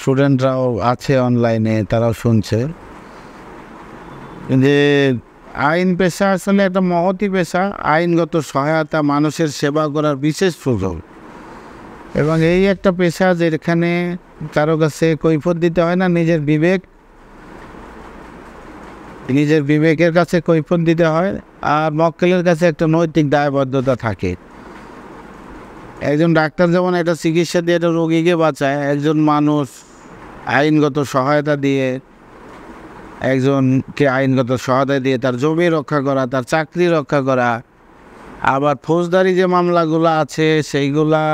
স্টুডেন্টরাও আছে অনলাইনে, তারাও শুনছে যে আইন পেশা আসলে একটা মহতি পেশা। আইনগত সহায়তা, মানুষের সেবা করার বিশেষ সুযোগ, এবং এই একটা পেশা যেখানে কারো কাছে কৈফিয়ত দিতে হয় না, নিজের বিবেকের কাছে কৈফিয়ত দিতে হয়, আর মক্কেলের কাছে একটা নৈতিক দায়বদ্ধতা থাকে। একজন ডাক্তার যেমন একটা চিকিৎসা দিয়ে একটা রোগীকে বাঁচায়, একজন মানুষ আইনগত সহায়তা দিয়ে তার জমি রক্ষা করা, তার চাকরি রক্ষা করা। আবার ফৌজদারি যে মামলাগুলো আছে সেইগুলা,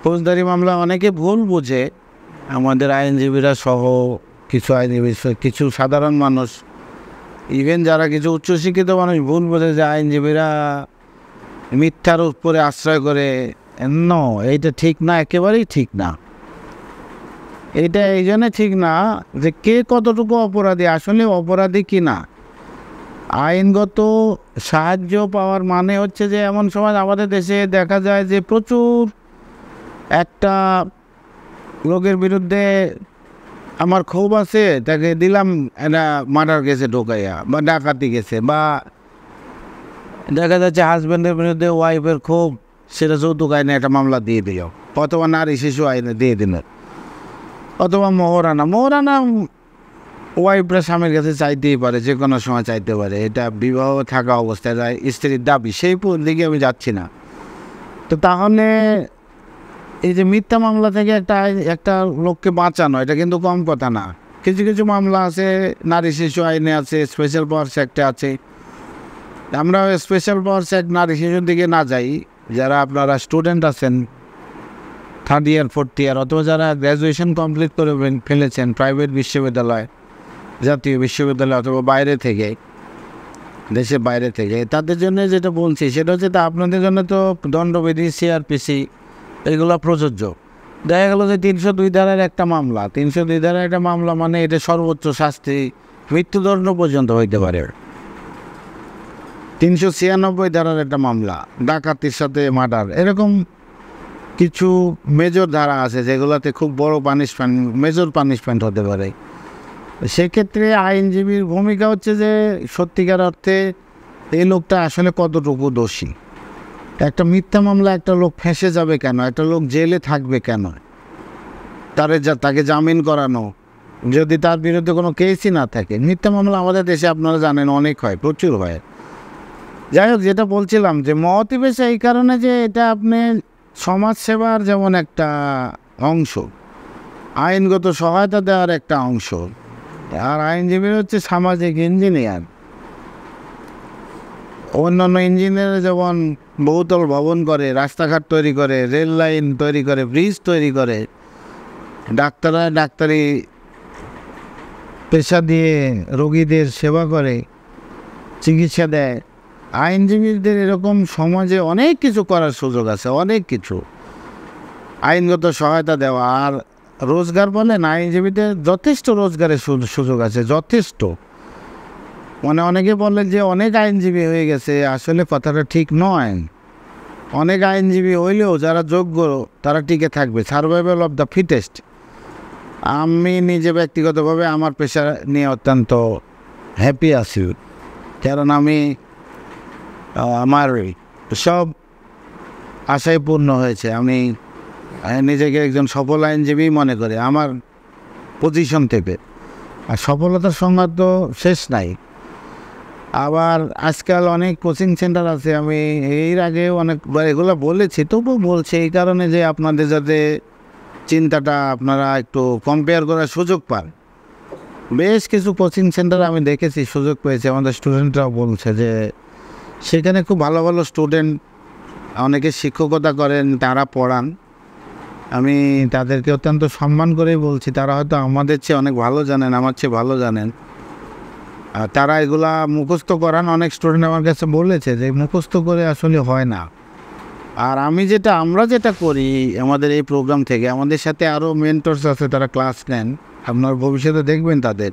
ফৌজদারি মামলা অনেকে ভুল বুঝে, আমাদের আইনজীবীরা সহ কিছু সাধারণ মানুষ, ইভেন যারা কিছু উচ্চশিক্ষিত মানুষ ভুল বোঝে যে আইনজীবীরা মিথ্যার উপরে আশ্রয় করে। এইটা ঠিক না, একেবারেই ঠিক না। এটা এই জন্য ঠিক না যে কে কতটুকু অপরাধী, আসলে অপরাধী কি না। আইনগত সাহায্য পাওয়ার মানে হচ্ছে যে এমন সময় আমাদের দেশে দেখা যায় যে প্রচুর একটা লোকের বিরুদ্ধে আমার ক্ষোভ আছে, তাকে দিলাম একটা মার্ডার কেসে ঢোকাইয়া, বা ডাকাতি গেছে, বা দেখা যাচ্ছে হাজব্যান্ডের বিরুদ্ধে ওয়াইফের ক্ষোভ, সেটা যৌতুক আইনে একটা মামলা দিয়ে দিল, অথবা নারী শিশু আইনে দিয়ে দিল, অথবা মোহরানা ওয়াইফরা স্বামীর কাছে চাইতেই পারে, যে কোনো সময় চাইতে পারে। এটা বিবাহ থাকা অবস্থায় স্ত্রীর দাবি, সেই দিকে আমি যাচ্ছি না। তো তাহলে এই যে মিথ্যা মামলা থেকে একটা লোককে বাঁচানো, এটা কিন্তু কম কথা না। কিছু কিছু মামলা আছে, নারী শিশু আইনে আছে, স্পেশাল পাওয়ার্স অ্যাক্টে আছে। আমরা স্পেশাল পাওয়ার্স অ্যাক্ট নারী শিশুর দিকে না যাই, যারা আপনারা স্টুডেন্ট আছেন 3rd ইয়ার 4th ইয়ার, অথবা যারা গ্র্যাজুয়েশন কমপ্লিট করে ফেলেছেন প্রাইভেট বিশ্ববিদ্যালয়, জাতীয় বিশ্ববিদ্যালয়, অথবা দেশের বাইরে থেকে, তাদের জন্য যেটা বলছি সেটা হচ্ছে, তা আপনাদের জন্য তো দণ্ডবিধি, CRPC এগুলো প্রযোজ্য। দেখা গেল যে 302 ধারার একটা মামলা, 302 ধারার একটা মামলা মানে এটা সর্বোচ্চ শাস্তি মৃত্যুদণ্ড পর্যন্ত হইতে পারে। 396 ধারার একটা মামলা, ডাকাতির সাথে মার্ডার, এরকম কিছু মেজর ধারা আছে যেগুলোতে খুব বড় মেজর পানিশমেন্ট হতে পারে। সেক্ষেত্রে আইনজীবীর ভূমিকা হচ্ছে যে সত্যিকার অর্থে এই লোকটা আসলে কতটুকু দোষী। একটা মিথ্যা মামলা একটা লোক ফেঁসে যাবে কেন, একটা লোক জেলে থাকবে কেন, তাকে জামিন করানো, যদি তার বিরুদ্ধে কোনো কেসই না থাকে। মিথ্যা মামলা আমাদের দেশে আপনারা জানেন অনেক হয়, প্রচুর হয়। যাই হোক, যেটা বলছিলাম যে মহতি পেশা এই কারণে যে এটা আপনি সমাজসেবার যেমন একটা অংশ, আইনগত সহায়তা দেওয়ার একটা অংশ। আর আইনজীবী হচ্ছে সামাজিক ইঞ্জিনিয়ার। অন্যান্য ইঞ্জিনিয়ার যেমন বহুতল ভবন করে, রাস্তাঘাট তৈরি করে, রেল লাইন তৈরি করে, ব্রিজ তৈরি করে, ডাক্তাররা ডাক্তারি পেশা দিয়ে রোগীদের সেবা করে, চিকিৎসা দেয়। আইনজীবীদের এরকম সমাজে অনেক কিছু করার সুযোগ আছে, অনেক কিছু আইনগত সহায়তা দেওয়া। আর রোজগার বলেন, আইনজীবীদের যথেষ্ট রোজগারের সুযোগ আছে, যথেষ্ট। মানে অনেকে বলে যে অনেক আইনজীবী হয়ে গেছে, আসলে কথাটা ঠিক নয়। অনেক আইনজীবী হইলেও যারা যোগ্য তারা টিকে থাকবে, সার্ভাইভাল অফ দ্য ফিটেস্ট। আমি নিজে ব্যক্তিগতভাবে আমার পেশা নিয়ে অত্যন্ত হ্যাপি আছি, কারণ আমার সব আশাই পূর্ণ হয়েছে। আমি নিজেকে একজন সফল আইনজীবী মনে করি আমার পজিশন থেকে। আর সফলতার সংজ্ঞা তো শেষ নাই। আবার আজকাল অনেক কোচিং সেন্টার আছে, আমি এর আগে অনেকবার এগুলো বলেছি, তবুও বলছি এই কারণে যে আপনাদের যাতে চিন্তাটা আপনারা একটু কম্পেয়ার করার সুযোগ পান। বেশ কিছু কোচিং সেন্টার আমি দেখেছি, সুযোগ পেয়েছি, আমাদের স্টুডেন্টরাও বলছে যে সেখানে খুব ভালো ভালো স্টুডেন্ট, অনেকে শিক্ষকতা করেন, তারা পড়ান। আমি তাদেরকে অত্যন্ত সম্মান করেই বলছি, তারা হয়তো আমাদের চেয়ে অনেক ভালো জানেন, আমার চেয়ে ভালো জানেন। আর তারা এগুলা মুখস্থ করান। অনেক স্টুডেন্ট আমার কাছে বলেছে যে মুখস্থ করে আসলে হয় না। আর আমরা যেটা করি আমাদের এই প্রোগ্রাম থেকে, আমাদের সাথে আরও মেন্টরস আছে, তারা ক্লাস নেন, আপনার ভবিষ্যতে দেখবেন তাদের।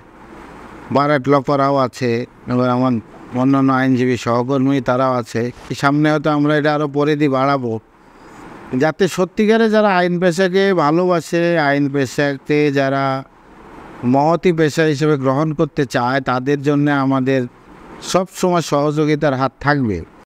বারাট লফারাও আছে, এবার আমার অন্যান্য আইনজীবী সহকর্মী তারাও আছে। সামনে হয়তো আমরা এটা আরও পরিধি বাড়াবো। যাতে সত্যিকারে যারা আইন পেশাকে ভালোবাসে, আইন পেশাকে যারা মহতী পেশা হিসেবে গ্রহণ করতে চায়, তাদের জন্য আমাদের সব সময় সহযোগিতার হাত থাকবে।